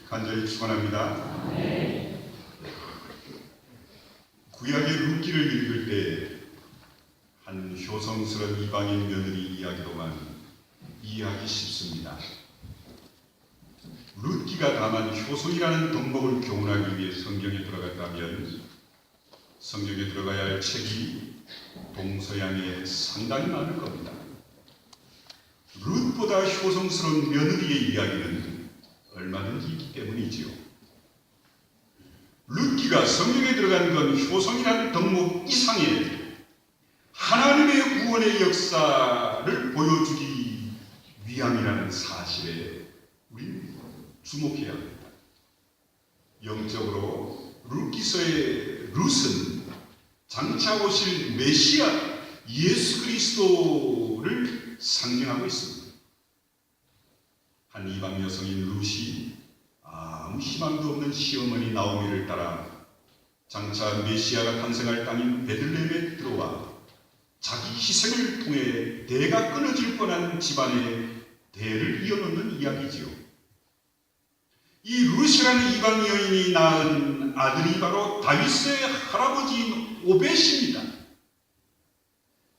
간절히 축원합니다. 구약의 룻기를 읽을 때 한 효성스러운 이방인 며느리 이야기로만 이해하기 쉽습니다. 룻기가 다만 효성이라는 덕목을 교훈하기 위해 성경에 들어갔다면 성경에 들어가야 할 책이 동서양에 상당히 많을 겁니다. 룻보다 효성스러운 며느리의 이야기는 얼마든지 있기 때문이지요. 룻기가 성경에 들어간 건 효성이라는 덕목 이상의 하나님의 구원의 역사를 보여주기 위함이라는 사실에 우리는 주목해야 합니다. 영적으로 룻기서의 룻은 장차 오실 메시아 예수 그리스도를 상징하고 있습니다. 한 이방 여성인 룻이 아무 희망도 없는 시어머니 나오미를 따라 장차 메시아가 탄생할 땅인 베들레헴에 들어와 자기 희생을 통해 대가 끊어질 뻔한 집안의 대를 이어놓는 이야기지요. 이 룻이라는 이방 여인이 낳은 아들이 바로 다윗의 할아버지인 오벳입니다.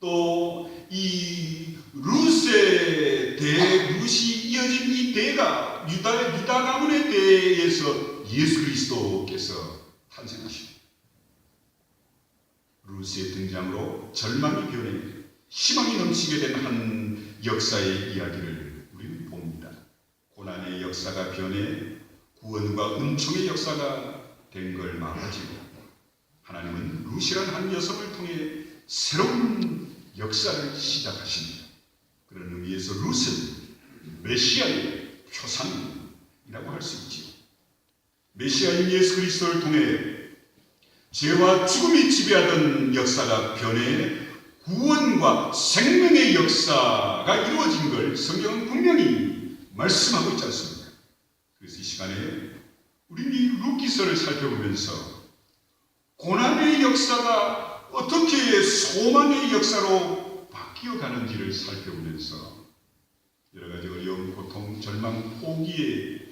또 이 룻의 대, 룻이 이어진 이 대가 유다 가문의 대에서 예수 그리스도께서 탄생하십니다. 룻의 등장으로 절망이 변해 희망이 넘치게 된 한 역사의 이야기를 우리는 봅니다. 고난의 역사가 변해 구원과 은총의 역사가 된 걸 말하지요. 하나님은 룻이라는 한 여성을 통해 새로운 역사를 시작하십니다. 그런 의미에서 룻은 메시아의 표상이라고 할 수 있지요. 메시아인 예수 그리스도를 통해 죄와 죽음이 지배하던 역사가 변해 구원과 생명의 역사가 이루어진 걸 성경은 분명히 말씀하고 있지 않습니까? 그래서 이 시간에 우리는 이 룻기서를 살펴보면서 고난의 역사가 어떻게 소망의 역사로 바뀌어가는지를 살펴보면서 여러 가지 어려움, 고통, 절망, 포기의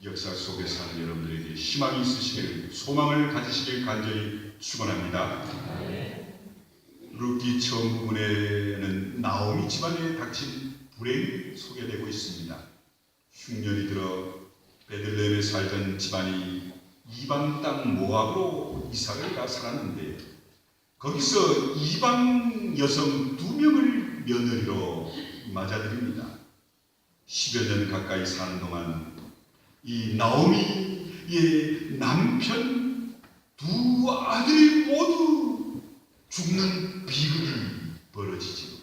역사 속에 사는 여러분들에게 희망이 있으시길, 소망을 가지시길 간절히 축원합니다. 룻기 처음 부분에는 나오미 집안에 닥친 불행이 소개되고 있습니다. 흉년이 들어 베들레헴에 살던 집안이 이방 땅 모압으로 이사를 가 살았는데 거기서 이방 여성 2명을 며느리로 맞아들입니다. 10여 년 가까이 사는 동안 이 나오미의 남편 2 아들이 모두 죽는 비극이 벌어지죠.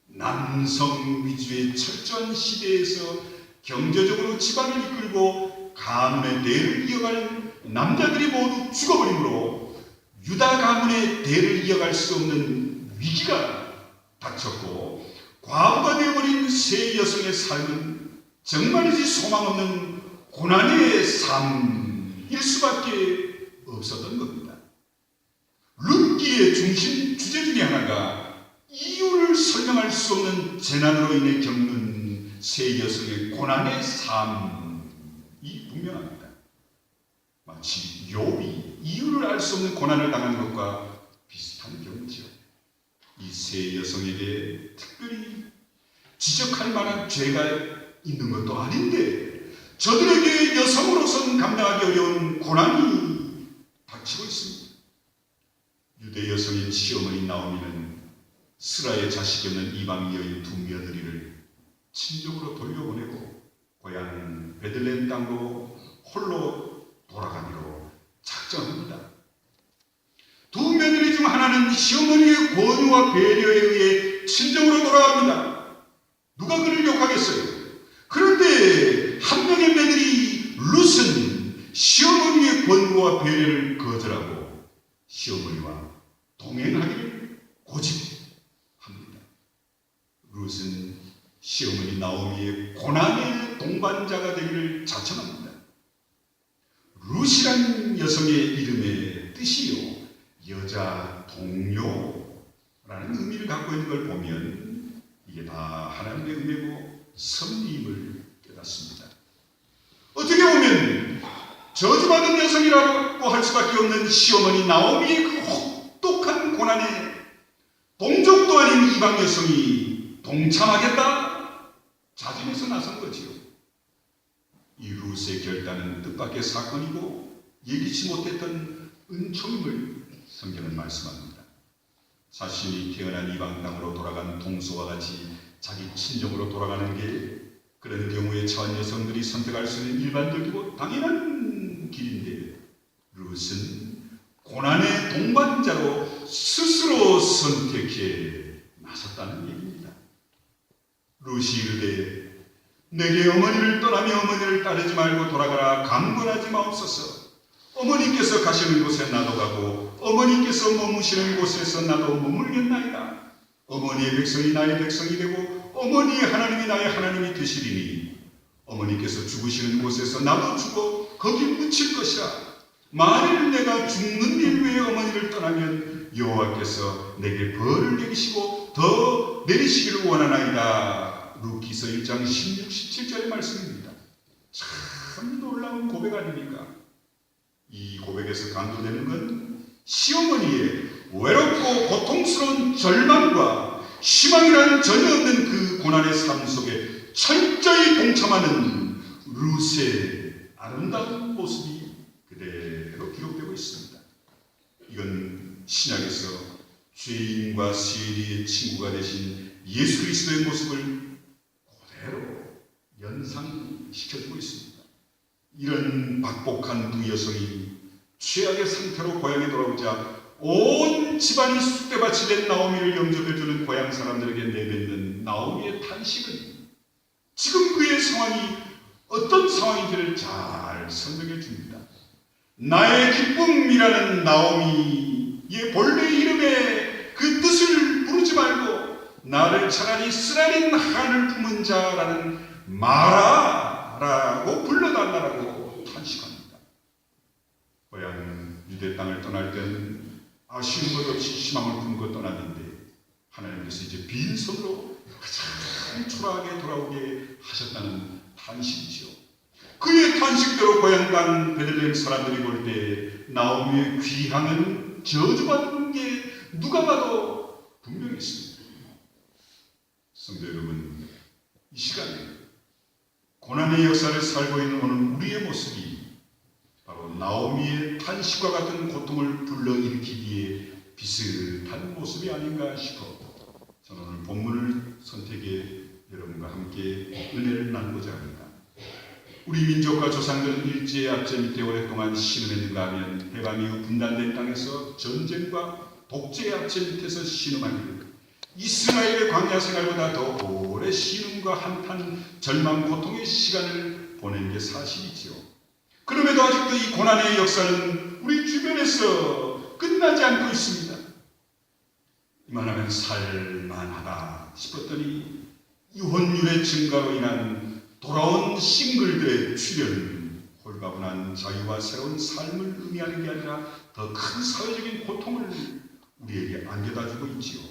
남성 위주의 철저한 시대에서 경제적으로 집안을 이끌고 가문의 대를 이어갈 남자들이 모두 죽어버리므로 유다 가문의 대를 이어갈 수 없는 위기가 닥쳤고 과부가 되어버린 세 여성의 삶은 정말이지 소망 없는 고난의 삶일 수밖에 없었던 겁니다. 룻기의 중심 주제 중에 하나가 이유를 설명할 수 없는 재난으로 인해 겪는 세 여성의 고난의 삶이 분명합니다. 마치 욥이 이유를 알 수 없는 고난을 당한 것과 비슷한 경우죠. 이 세 여성에게 특별히 지적할 만한 죄가 있는 것도 아닌데 저들에게 여성으로서는 감당하기 어려운 고난이 닥치고 있습니다. 유대 여성인 시어머니 나오미는 스라의 자식이 없는 이방 여인 두 며느리를 친족으로 돌려보내고 고향 베들레헴 땅으로 홀로 돌아가기로 작정합니다. 두 며느리 중 하나는 시어머니의 권유와 배려에 의해 친정으로 돌아갑니다. 누가 그를 욕하겠어요? 그런데 한 명의 며느리 룻은 시어머니의 권유와 배려를 거절하고 시어머니와 동행하기를 고집합니다. 룻은 시어머니 나오미의 고난의 동반자가 되기를 자청합니다. 룻이란 여성의 이름의 뜻이요, 여자 동료라는 의미를 갖고 있는 걸 보면 이게 다 하나님의 은혜고 섭리임을 깨닫습니다. 어떻게 보면 저주받은 여성이라고 할 수밖에 없는 시어머니 나오미의 그 혹독한 고난에 동족도 아닌 이방 여성이 동참하겠다 자진해서 나선 거지요. 이 룻의 결단은 뜻밖의 사건이고 예기치 못했던 은총임을 성경은 말씀합니다. 자신이 태어난 이방 땅으로 돌아간 동서와 같이 자기 친정으로 돌아가는 게 그런 경우에 처한 여성들이 선택할 수 있는 일반적이고 당연한 길인데 룻은 고난의 동반자로 스스로 선택해 나섰다는 얘기입니다. 룻이 이르되 내게 어머니를 떠나며 어머니를 따르지 말고 돌아가라 강권하지 마옵소서. 어머니께서 가시는 곳에 나도 가고 어머니께서 머무시는 곳에서 나도 머물겠나이다. 어머니의 백성이 나의 백성이 되고 어머니의 하나님이 나의 하나님이 되시리니 어머니께서 죽으시는 곳에서 나도 죽어 거기 묻힐 것이라. 만일 내가 죽는 일 외에 어머니를 떠나면 여호와께서 내게 벌을 내리시고 더 내리시기를 원하나이다. 루키서 1장 16, 17절의 말씀입니다. 참 놀라운 고백 아닙니까? 이 고백에서 강조되는 건 시어머니의 외롭고 고통스러운 절망과 희망이라는 전혀 없는 그 고난의 삶 속에 철저히 동참하는 룻의 아름다운 모습이 그대로 기록되고 있습니다. 이건 신약에서 죄인과 세리의 친구가 되신 예수 그리스도의 모습을 그대로 연상시켜주고 있습니다. 이런 박복한 두 여성이 최악의 상태로 고향에 돌아오자 온 집안이 쑥대밭이 된 나오미를 영접해주는 고향 사람들에게 내뱉는 나오미의 탄식은 지금 그의 상황이 어떤 상황인지를 잘 설명해 줍니다. 나의 기쁨이라는 나오미의 본래 이름의 그 뜻을 부르지 말고 나를 차라리 쓰라린 한을 품은 자라는 마라라고 불러달라고 탄식합니다. 고향 유대 땅을 떠날 때는 아쉬운 것 없이 희망을 품고 떠났는데 하나님께서 이제 빈손으로 가장 초라하게 돌아오게 하셨다는 탄식이죠. 그의 탄식대로 고향 땅 베들레헴 사람들이 볼 때 나오미의 귀향은 저주받은 게 누가 봐도 분명히 있습니다. 성도 여러분, 이 시간에 고난의 역사를 살고 있는 오늘 우리의 모습이 바로 나오미의 탄식과 같은 고통을 불러일으키기에 비슷한 모습이 아닌가 싶어 저는 오늘 본문을 선택해 여러분과 함께 은혜를 나누고자 합니다. 우리 민족과 조상들은 일제의 압제 밑에 오랫동안 신음했는가 하면 해방 이후 분단된 땅에서 전쟁과 독재의 압제 밑에서 신음하기를 이스라엘의 광야 생활보다 더 오래 신음과 한탄, 절망, 고통의 시간을 보낸 게 사실이지요. 그럼에도 아직도 이 고난의 역사는 우리 주변에서 끝나지 않고 있습니다. 이만하면 살만하다 싶었더니 이혼율의 증가로 인한 돌아온 싱글들의 출현은 홀가분한 자유와 새로운 삶을 의미하는 게 아니라 더 큰 사회적인 고통을 우리에게 안겨다주고 있지요.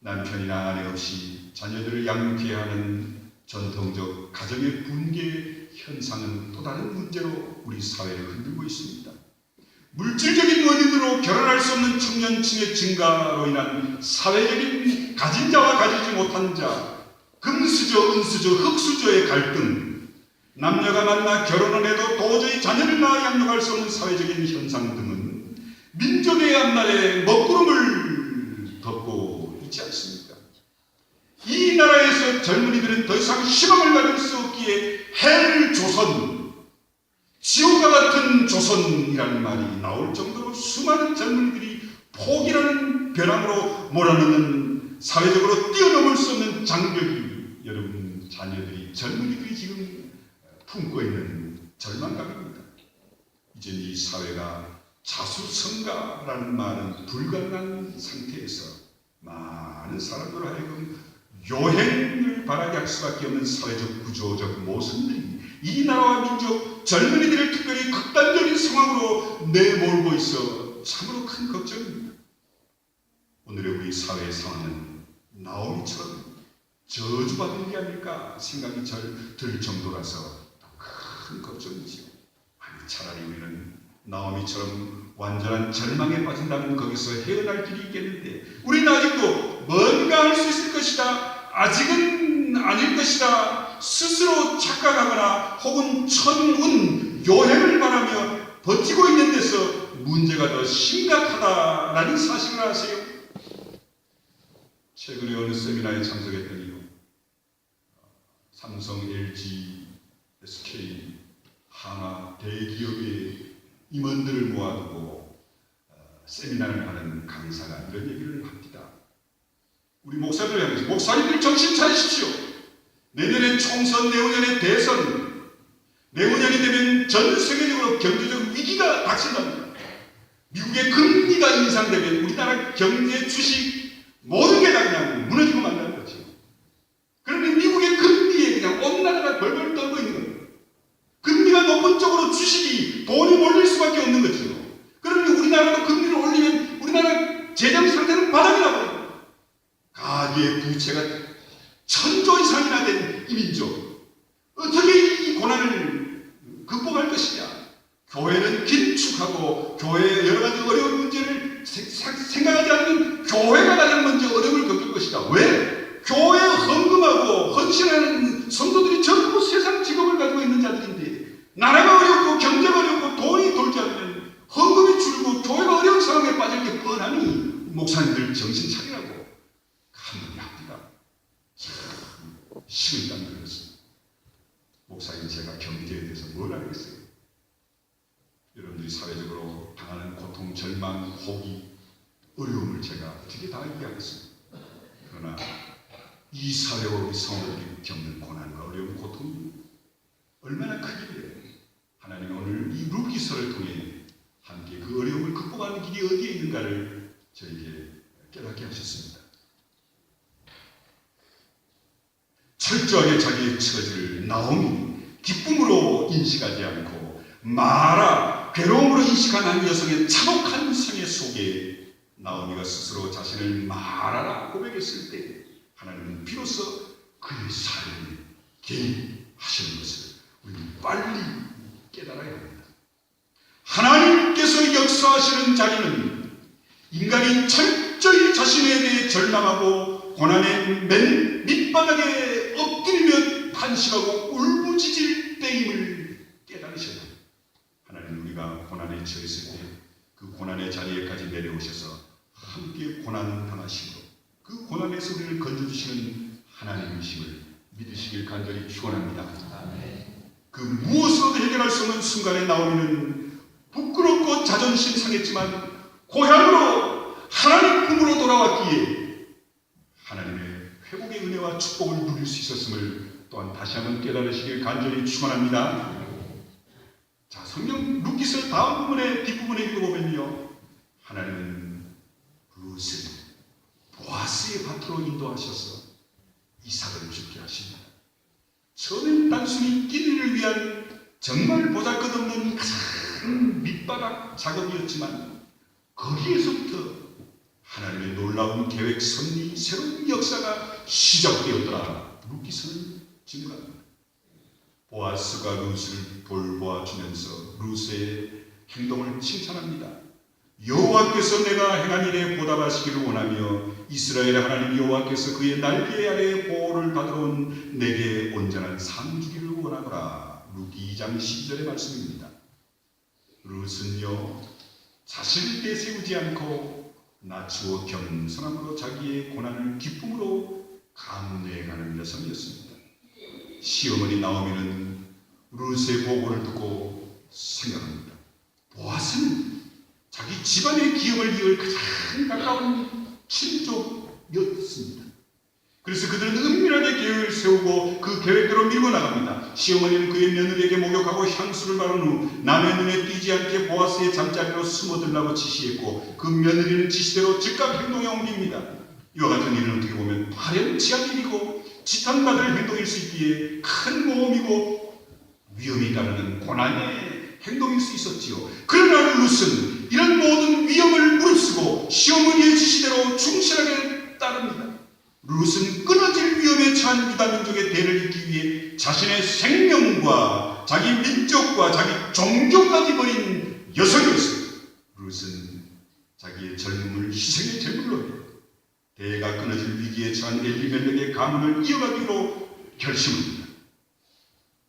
남편이나 아내 없이 자녀들을 양육해야 하는 전통적 가정의 붕괴 현상은 또 다른 문제로 우리 사회를 흔들고 있습니다. 물질적인 원인으로 결혼할 수 없는 청년층의 증가로 인한 사회적인 가진 자와 가지지 못한 자, 금수저, 은수저, 흙수저의 갈등, 남녀가 만나 결혼을 해도 도저히 자녀를 낳아 양육할 수 없는 사회적인 현상 등은 민족의 앞날에 먹구름을 덮고 있지 않습니까? 이 나라에서 젊은이들은 더 이상 희망을 가질 수 없기에 헬 조선, 지옥과 같은 조선이라는 말이 나올 정도로 수많은 젊은이들이 포기라는 벼랑으로 몰아넣는 사회적으로 뛰어넘을 수 없는 장벽이 여러분 자녀들이 젊은이들이 지금 품고 있는 절망감입니다. 이제 이 사회가 자수성가라는 말은 불가능한 상태에서 많은 사람들 하여금 요행을 바라게 할 수밖에 없는 사회적 구조적 모순들이 이 나라와 민족 젊은이들을 특별히 극단적인 상황으로 내몰고 있어 참으로 큰 걱정입니다. 오늘의 우리 사회의 상황은 나오미처럼 저주받은 게 아닐까 생각이 들 정도라서 큰 걱정이죠. 아니, 차라리 우리는 나오미처럼 완전한 절망에 빠진다면 거기서 헤어날 길이 있겠는데 우리는 아직도 뭔가 할 수 있을 것이다, 아직은 아닐 것이다 스스로 착각하거나 혹은 천운 요행을 바라며 버티고 있는 데서 문제가 더 심각하다라는 사실을 아세요? 최근에 어느 세미나에 참석했더니요, 삼성, LG, SK, 하나 대기업의 임원들을 모아두고 세미나를 하는 강사가 이런 얘기를 합니다. 우리 목사들을 향해서 목사님들 정신 차리십시오. 내년에 총선, 내후년에 대선, 내후년이 되면 전 세계적으로 경제적 위기가 닥친답니다. 미국의 금리가 인상되면 우리나라 경제, 주식 모든 게 다 그냥 무너지고 만다는 거죠. 그러니 미국의 금리에 그냥 온 나라가 벌벌 떨고 있는 거예요. 금리가 높은 쪽으로 주식이 돈이 몰릴 수밖에 없는 거죠. 그러니 우리나라도 금리를 올리면 우리나라 재정 상태는 바닥이 나버려요. 가계 부채가 1000조 이상이나 된 이 민족, 어떻게 이 고난을 극복할 것이냐? 교회는 긴축하고 교회의 여러 가지 어려운 문제를 생각하지 않는 교회가 가장 먼저 어려움을 겪을 것이다. 왜? 교회에 헌금하고 헌신하는 성도들이 전부 세상 직업을 가지고 있는 자들인데 나라가 어렵고 경제가 어렵고 돈이 돌지 않으면 헌금이 줄고 교회가 어려운 상황에 빠질 게 뻔하니 목사님들 정신 차리라고 한마디 합니다. 참 식은땀 들었습니다. 목사님 제가 경제에 대해서 뭘 알겠어요? 여러분들이 사회적으로 당하는 고통, 절망, 호기, 어려움을 제가 어떻게 다 이해하겠습니까? 그러나 이 사회와 우리 성도들이 겪는 고난과 어려움, 고통이 얼마나 크기에 하나님 오늘 이 룻기서를 통해 함께 그 어려움을 극복하는 길이 어디에 있는가를 저에게 깨닫게 하셨습니다. 철저하게 자기의 처지를 나오미 기쁨으로 인식하지 않고 마라 괴로움으로 인식한 한 여성의 참혹한 생애 속에 나오미가 스스로 자신을 마라라 고백했을 때 하나님은 비로소 그의 삶에 개입하시는 것을 우리는 빨리 깨달아야 합니다. 하나님께서 역사하시는 자리는 인간이 철저히 자신에 대해 절망하고 고난의 맨 밑바닥에 엎드리며 탄식하고 울부짖을 때임을 깨달으셔야 합니다. 하나님은 우리가 고난에 처했을 때 그 고난의 자리에까지 내려오셔서 함께 고난 당하시고 그 고난에서 우리를 건져주시는 하나님이심을 믿으시길 간절히 축원합니다. 그 무엇으로도 해결할 수 없는 순간에 나오미는 부끄럽고 자존심 상했지만 고향으로 하나님 품으로 돌아왔기에 하나님의 회복의 은혜와 축복을 누릴 수 있었음을 또한 다시 한번 깨달으시길 간절히 축원합니다. 자, 성경 룻기서 다음 부분의 뒷부분에 읽어보면요, 하나님은 룻을 보아스의 밭으로 인도하셔서 이삭을 죽게 하십니다. 처음엔 단순히 끼니를 위한 정말 보잘것없는 가장 밑바닥 작업이었지만 거기에서부터 하나님의 놀라운 계획 섭리 새로운 역사가 시작되었더라. 룻기서는 증거합니다. 보아스가 룻을 돌보아주면서 룻의 행동을 칭찬합니다. 여호와께서 내가 행한 일에 보답하시기를 원하며 이스라엘의 하나님 여호와께서 그의 날개 아래에 보호를 받으러 온 내게 온전한 상 주기를 원하노라. 룻기 2장 12절의 말씀입니다. 룻은요 자신을 내세우지 않고 낮추어 겸손함으로 자기의 고난을 기쁨으로 감내가는 여성이었습니다. 시어머니 나오미는 룻의 보고를 듣고 생각합니다. 보아스는 자기 집안의 기업을 이을 가장 가까운 친족이었습니다. 그래서 그들은 은밀하게 계획을 세우고 그 계획대로 밀고 나갑니다. 시어머니는 그의 며느리에게 목욕하고 향수를 바른 후 남의 눈에 띄지 않게 보아스의 잠자리로 숨어들라고 지시했고 그 며느리는 지시대로 즉각 행동에 옮깁니다. 이와 같은 일은 어떻게 보면 파렴치한 일이고 지탄받을 행동일 수 있기에 큰 모험이고 위험이 따르는 고난의 행동일 수 있었지요. 그러나 룻은 이런 모든 위험을 무릅쓰고 시어머니의 지시대로 충실하게 따릅니다. 룻은 끊어질 위험에 처한 유다 민족의 대를 잇기 위해 자신의 생명과 자기 민족과 자기 종교까지 버린 여성이었습니다. 룻은 자기의 젊음을 희생의 제물로 대가 끊어질 위기에 처한 엘리멜렉의 가문을 이어가기로 결심합니다.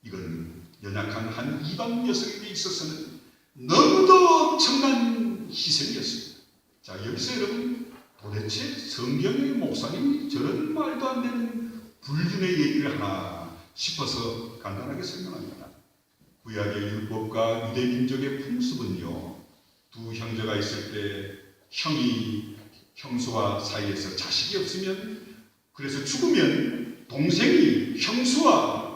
이건 연약한 한 이방 여성에게 있어서는 너무도 엄청난 희생이었습니다. 자, 여기서 여러분 도대체 성경의 목사님이 저런 말도 안 되는 불륜의 얘기를 하나 싶어서 간단하게 설명합니다. 구약의 율법과 유대 민족의 풍습은요, 두 형제가 있을 때 형이 형수와 사이에서 자식이 없으면, 그래서 죽으면 동생이 형수와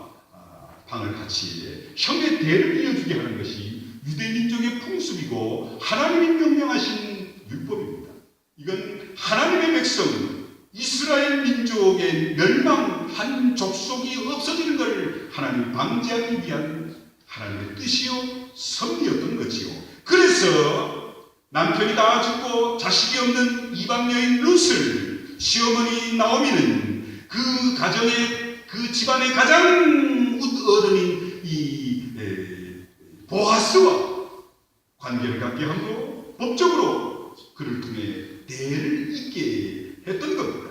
방을 같이 해 형의 대를 이어주게 하는 것이 유대 민족의 풍습이고 하나님이 명령하신 율법입니다. 이건 하나님의 백성 이스라엘 민족의 멸망, 한 족속이 없어지는 것을 하나님이 방지하기 위한 하나님의 뜻이요 섭리였던 거지요. 그래서 남편이 다 죽고 자식이 없는 이방 여인 룻을 시어머니 나오미는 그 가정의 그 집안의 가장 어른인 이 보아스와 관계를 갖게 함으로 법적으로 그를 통해 대를 잇게 했던 겁니다.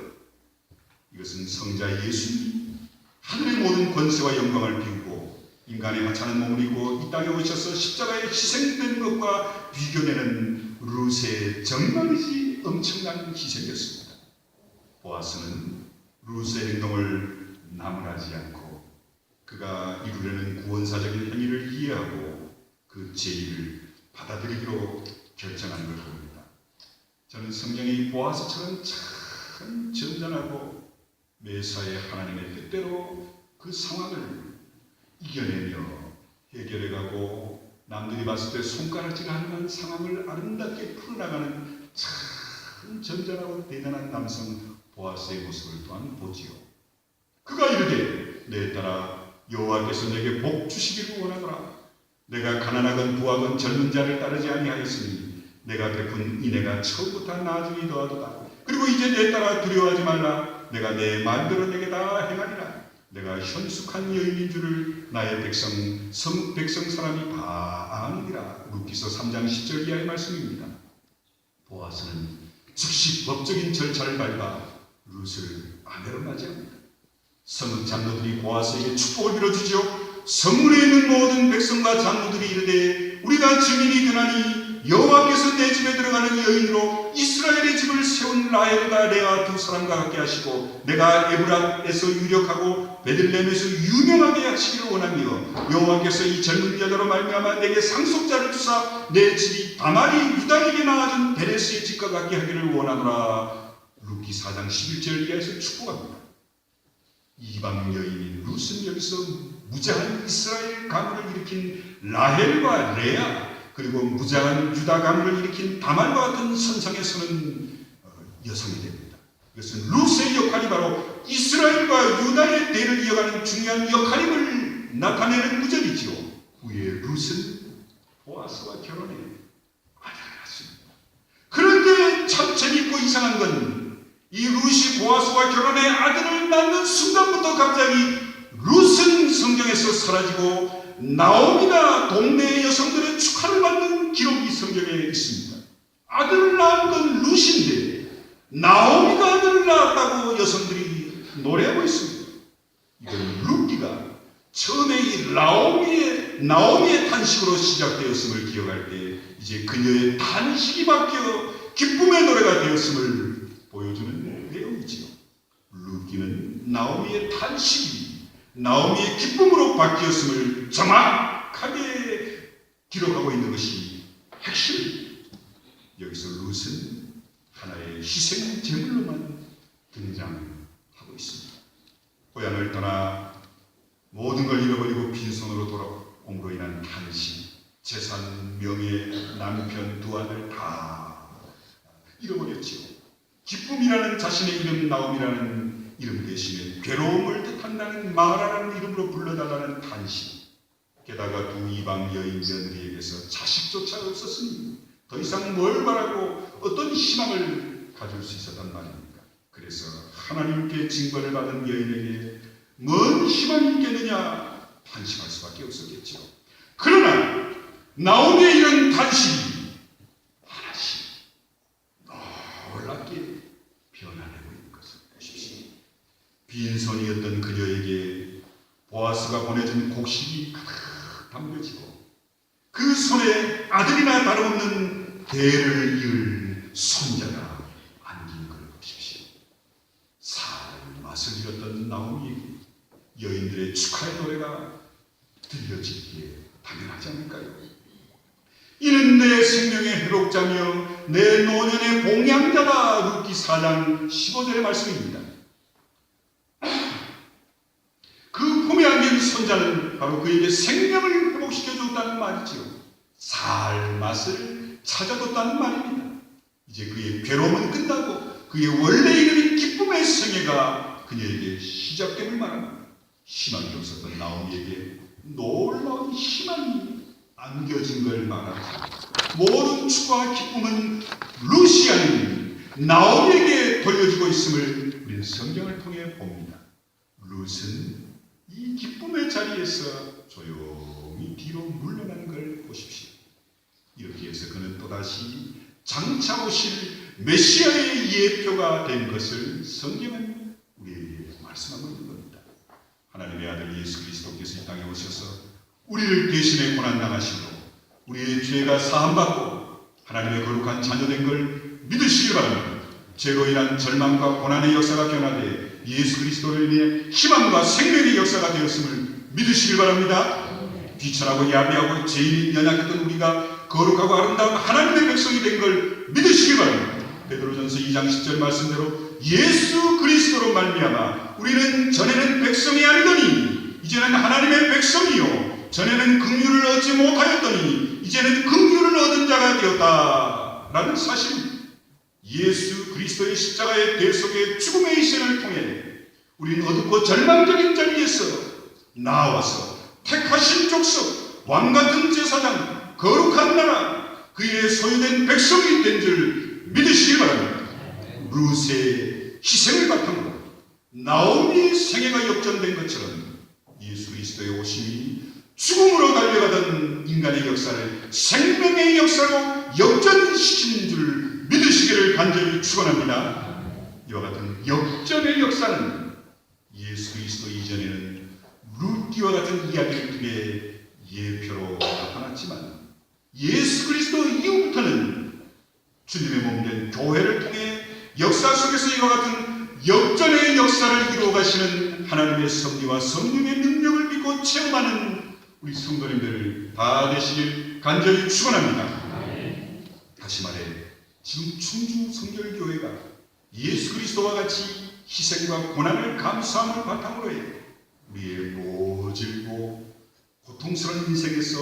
이것은 성자 예수님이 하늘의 모든 권세와 영광을 비우고 인간의 하찮은 몸을 입고 이 땅에 오셔서 십자가에 희생된 것과 비교되는 룻의 정말이지 엄청난 희생이었습니다. 보아스는 룻의 행동을 나무라지 않고 그가 이루려는 구원사적인 행위를 이해하고 그 제의를 받아들이기로 결정한 걸 봅니다. 저는 성경의 보아스처럼 참 전전하고 매사에 하나님의 뜻대로 그 상황을 이겨내며 해결해가고 남들이 봤을 때 손가락질하는 상황을 아름답게 풀어나가는 참 전전하고 대단한 남성 보아스의 모습을 또한 보지요. 그가 이르되 내 딸아 여호와께서 내게 복 주시기를 원하노라. 내가 가난하건 부하건 젊은 자를 따르지 아니하였으니 내가 베푼 인애가 처음부터 나중이 더하도다. 그리고 이제 내 딸아 두려워하지 말라. 내가 내 말대로 내게 다 행하리라. 내가 현숙한 여인인 줄을 나의 백성 성읍 백성 사람이 다 아느니라. 룻기서 3장 10절 이하의 말씀입니다. 보아스는 즉시 법적인 절차를 밟아 룻을 아내로 맞이합니다. 성읍 장로들이 보아스에게 축복을 빌어주죠. 성문에 있는 모든 백성과 장로들이 이르되 우리가 증인이 되나니 여호와께서 내 집에 들어가는 여인으로 이스라엘의 집을 세운 라헬과 레아 두 사람과 같게 하시고 내가 에브랏에서 유력하고 베들레헴에서 유명하게 하시기를 원하며 여호와께서 이 젊은 여자로 말미암아 내게 상속자를 주사 내 집이 다말이 유다에게 낳아준 베레스의 집과 같게 하기를 원하노라. 룻기 4장 11절 이하에서 축복합니다. 이방 여인인 룻은 여기서 무자한 이스라엘 가문을 일으킨 라헬과 레아 그리고 무장한 유다 가문을 일으킨 다말과 같은 선상에 서는 여성이 됩니다. 이것은 룻의 역할이 바로 이스라엘과 유다의 대를 이어가는 중요한 역할임을 나타내는 구절이지요. 후에 룻은 보아스와 결혼해 아들을 낳습니다. 그런데 참 재밌고 이상한 건 이 룻이 보아스와 결혼해 아들을 낳는 순간부터 갑자기 룻은 성경에서 사라지고 나오미가 동네 여성들의 축하를 받는 기록이 성경에 있습니다. 아들을 낳은 건 룻인데 나오미가 아들을 낳았다고 여성들이 노래하고 있습니다. 이건 룻기가 처음에 이 나오미의 탄식으로 시작되었음을 기억할 때 이제 그녀의 탄식이 바뀌어 기쁨의 노래가 되었음을 보여주는 내용이지요. 룻기는 나오미의 탄식이 나오미의 기쁨으로 바뀌었음을 정확하게 기록하고 있는 것이 핵심입니다. 여기서 룻은 하나의 희생 제물로만 등장하고 있습니다. 고향을 떠나 모든 걸 잃어버리고 빈손으로 돌아옴으로 인한 탄식, 재산, 명예, 남편, 두 아들 다 잃어버렸지요. 기쁨이라는 자신의 이름 나옴이라는 이름 대신에 괴로움을 뜻한다는 마라라는 이름으로 불러달라는 탄식, 게다가 두 이방 여인 며느리에게서 자식조차 없었으니 더 이상 뭘 바라고 어떤 희망을 가질 수 있었단 말입니까? 그래서 하나님께 징벌을 받은 여인에게 뭔 희망이 있겠느냐 탄식할 수밖에 없었겠죠. 그러나 나오미의 이런 탄식이 하나씩 놀랍게 변화되고 있는 것을 보십시오. 빈손이었던 그녀에게 보아스가 보내준 곡식이 가득 담겨지고 그 손에 아들이나 다름없는 대를 이을 손자가 안긴 걸 보십시오. 살 맛을 잃었던 나오미에게 여인들의 축하의 노래가 들려지기에 당연하지 않을까요? 이는 내 생명의 회복자며 내 노년의 봉양자다. 룻기 4장 15절의 말씀입니다. 그 품에 안긴 손자는 바로 그에게 생명을 회복시켜 줬다는 말이지요. 살 맛을 찾아뒀다는 말입니다. 이제 그의 괴로움은 끝나고 그의 원래 이름인 기쁨의 생애가 그녀에게 시작됨을 말합니다. 희망이 없었던 나오미에게 놀라운 희망이 안겨진 걸 말하죠. 모든 축복과 기쁨은 룻이 아닌 나오미에게 돌려지고 있음을 우리는 성경을 통해 봅니다. 룻은 이 기쁨의 자리에서 조용히 뒤로 물러나는 걸 보십시오. 이렇게 해서 그는 또다시 장차 오실 메시아의 예표가 된 것을 성경은 우리에게 말씀하고 있는 겁니다. 하나님의 아들 예수 그리스도께서 이 땅에 오셔서 우리를 대신에 고난당하시고 우리의 죄가 사함받고 하나님의 거룩한 자녀된 걸 믿으시길 바랍니다. 죄로 인한 절망과 고난의 역사가 변화되어 예수 그리스도를 인해 희망과 생명의 역사가 되었음을 믿으시길 바랍니다. 비천하고 야비하고 죄인이 연약했던 우리가 거룩하고 아름다운 하나님의 백성이 된 걸 믿으시길 바랍니다. 베드로전서 2장 10절 말씀대로 예수 그리스도로 말미암아 우리는 전에는 백성이 아니더니 이제는 하나님의 백성이요 전에는 긍휼을 얻지 못하였더니 이제는 긍휼을 얻은 자가 되었다라는 사실입니다. 예수 그리스도의 십자가의 대속의 죽음의 희생을 통해 우리는 어둡고 절망적인 자리에서 나와서 택하신 족속, 왕같은 제사장, 거룩한 나라, 그의 소유된 백성이 된 줄 믿으시기 바랍니다. 룻의 희생을 바탕으로 나오미의 생애가 역전된 것처럼 예수 그리스도의 오심이 죽음으로 달려가던 인간의 역사를 생명의 역사로 역전시키는 줄 믿으시기를 간절히 축원합니다. 이와 같은 역전의 역사는 예수 그리스도 이전에는 룻기와 같은 이야기를 통해 예표로 나타났지만 예수 그리스도 이후부터는 주님의 몸된 교회를 통해 역사 속에서 이와 같은 역전의 역사를 이루어 가시는 하나님의 섭리와 성령의 능력을 믿고 체험하는 우리 성도님들 다 되시길 간절히 축원합니다. 다시 말해 지금 충주 성결교회가 예수 그리스도와 같이 희생과 고난을 감수함을 바탕으로 해 우리의 모질고 고통스러운 인생에서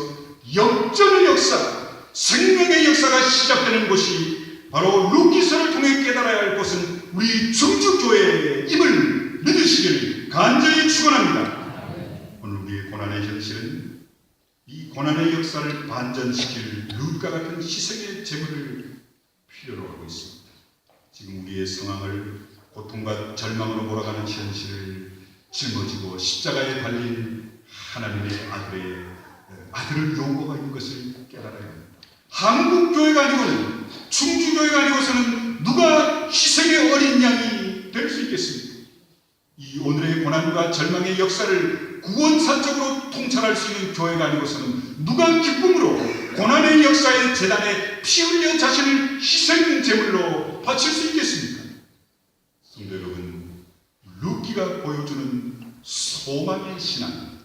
역전의 역사, 생명의 역사가 시작되는 곳이 바로 룻기서를 통해 깨달아야 할 것은 우리 충주교회임을 믿으시길 간절히 축원합니다. 오늘 우리의 고난의 현실은 이 고난의 역사를 반전시킬 룻과 같은 희생의 제물을 필요로 하고 있습니다. 지금 우리의 상황을 고통과 절망으로 몰아가는 현실을 짊어지고 십자가에 달린 하나님의 아들을 요구하고 있는 것을 깨달아야 합니다. 한국교회가 아니고는, 충주교회가 아니고서는 누가 희생의 어린 양이 될 수 있겠습니까? 이 오늘의 고난과 절망의 역사를 구원사적으로 통찰할 수 있는 교회가 아니고서는 누가 기쁨으로 고난의 역사의 재단에 피 흘려 자신을 희생 제물로 바칠 수 있겠습니까? 성도 여러분, 룻기가 보여주는 소망의 신앙,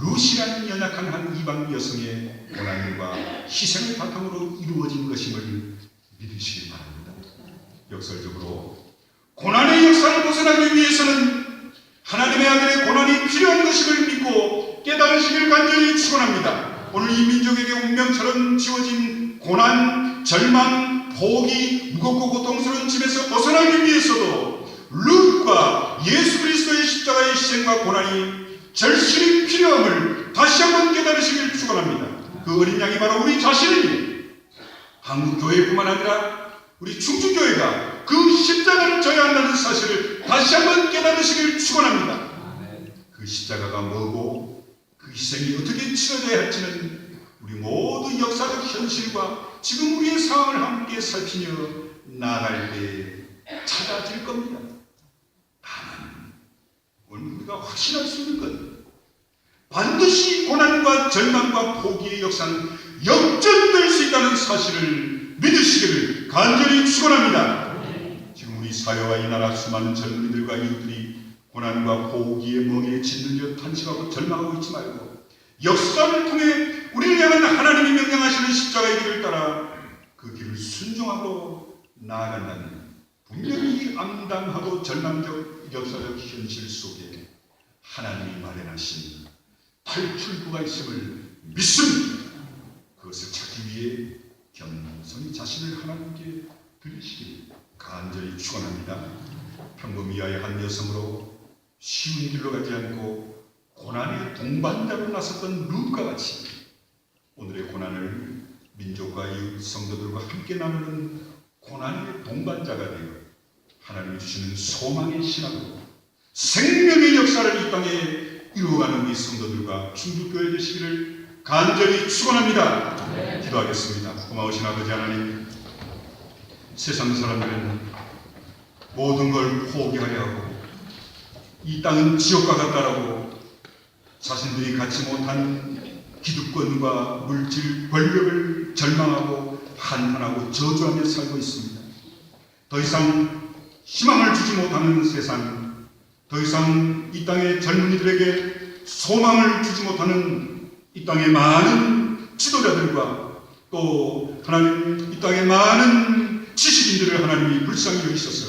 룻이라는 연약한 한 이방 여성의 고난과 희생을 바탕으로 이루어진 것임을 믿으시기 바랍니다. 역설적으로 고난의 역사를 벗어나기 위해서는 하나님의 아들의 고난이 필요한 것임을 믿고 깨달으시길 간절히 축원합니다. 오늘 이 민족에게 운명처럼 지워진 고난, 절망, 포기, 무겁고 고통스러운 짐에서 벗어나기 위해서도 룻과 예수 그리스도의 십자가의 희생과 고난이 절실히 필요함을 다시 한번 깨달으시길 축원합니다. 그 어린 양이 바로 우리 자신이니 한국교회뿐만 아니라 우리 충주교회가 그 십자가를 져야 한다는 사실을 다시 한번 깨달으시길 축원합니다. 그 십자가가 뭐고 그 희생이 어떻게 치러져야 할지는 우리 모두 역사적 현실과 지금 우리의 상황을 함께 살피며 나아갈 때 찾아질 겁니다. 다만 오늘 우리가 확신할 수 있는 것, 반드시 고난과 절망과 포기의 역사는 역전될 수 있다는 사실을 믿으시기를 간절히 축원합니다. 지금 우리 사회와 이 나라 수많은 젊은이들과 이웃들이 고난과 포기의 멍에 짓눌려 탄식하고 절망하고 있지 말고 역사를 통해 우리를 향한 하나님이 명령하시는 십자가의 길을 따라 그 길을 순종하고 나아간다는 분명히 암담하고 절망적 역사적 현실 속에 하나님이 마련하신 탈출구가 있음을 믿습니다. 그것을 찾기 위해 겸손히 자신을 하나님께 드리시길 간절히 축원합니다. 평범이하의 한 여성으로 쉬운 길로 가지 않고 고난의 동반자로 나섰던 룻과 같이 오늘의 고난을 민족과 이웃 성도들과 함께 나누는 고난의 동반자가 되어 하나님이 주시는 소망의 신앙으로 생명의 역사를 이 땅에 이루어가는 우리 성도들과 충주교회 되시기를 간절히 축원합니다. 기도하겠습니다. 고마우신 아버지 하나님, 세상 사람들은 모든 걸 포기하려 하고 이 땅은 지옥과 같다라고 자신들이 갖지 못한 기득권과 물질, 권력을 절망하고 한탄하고 저주하며 살고 있습니다. 더 이상 희망을 주지 못하는 세상, 더 이상 이 땅의 젊은이들에게 소망을 주지 못하는 이 땅의 많은 지도자들과 또 하나님 이 땅의 많은 지식인들을 하나님이 불쌍히 여기셔서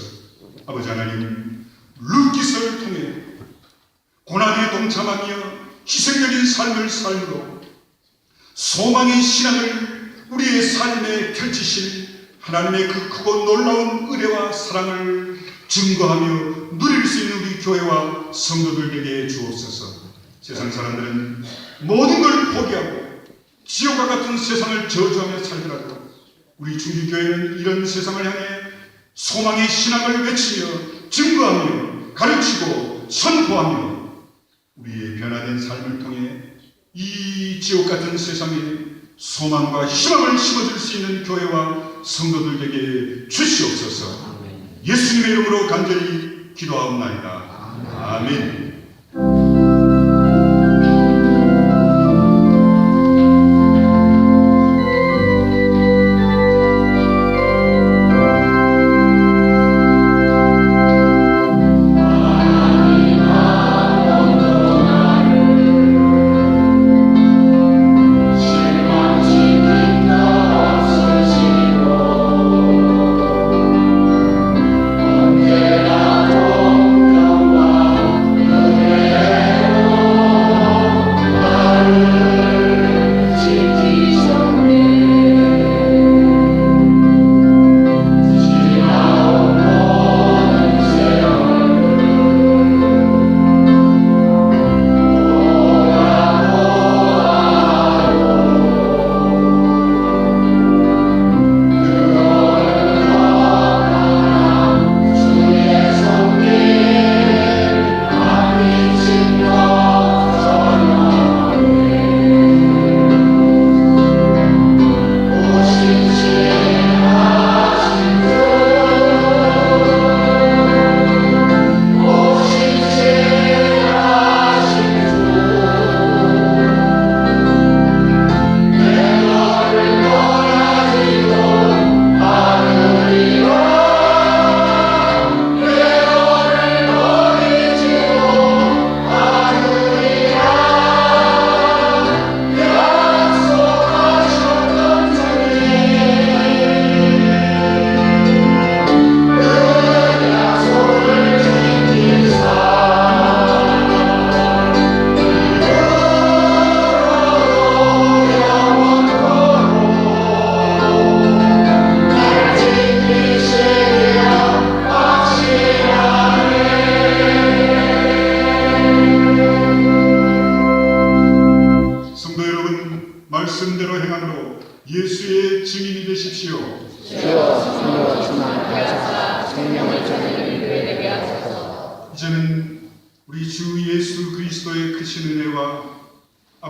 아버지 하나님 룻기서를 통해 고난에 동참하며 희생적인 삶을 살고 소망의 신앙을 우리의 삶에 펼치실 하나님의 그 크고 놀라운 은혜와 사랑을 증거하며 누릴 수 있는 우리 교회와 성도들에게 주옵소서. 세상 사람들은 모든 걸 포기하고 지옥과 같은 세상을 저주하며 살더라도 우리 충주교회는 이런 세상을 향해 소망의 신앙을 외치며 증거하며 가르치고 선포하며 우리의 변화된 삶을 통해 이 지옥 같은 세상에 소망과 희망을 심어줄 수 있는 교회와 성도들에게 주시옵소서. 예수님의 이름으로 간절히 기도하옵나이다. 아멘.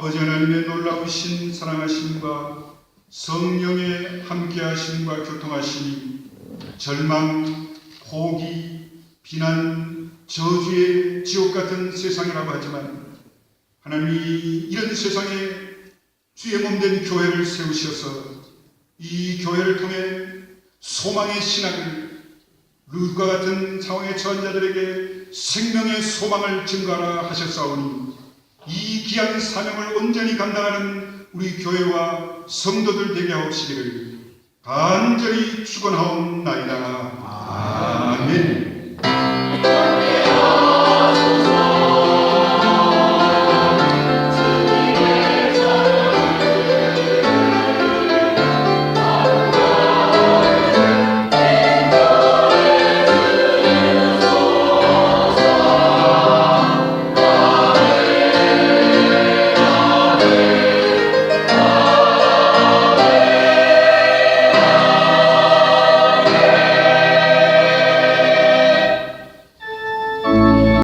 아버지 하나님의 놀라우신 사랑하심과 성령의 함께하심과 교통하심이 절망, 포기, 비난, 저주의 지옥 같은 세상이라고 하지만 하나님이 이런 세상에 주의 몸된 교회를 세우셔서 이 교회를 통해 소망의 신학을 룻과 같은 상황에 처한 자들에게 생명의 소망을 증거하라 하셨사오니 이 귀한 사명을 온전히 감당하는 우리 교회와 성도들 되게 하옵시기를 간절히 축원하옵나이다. 아멘.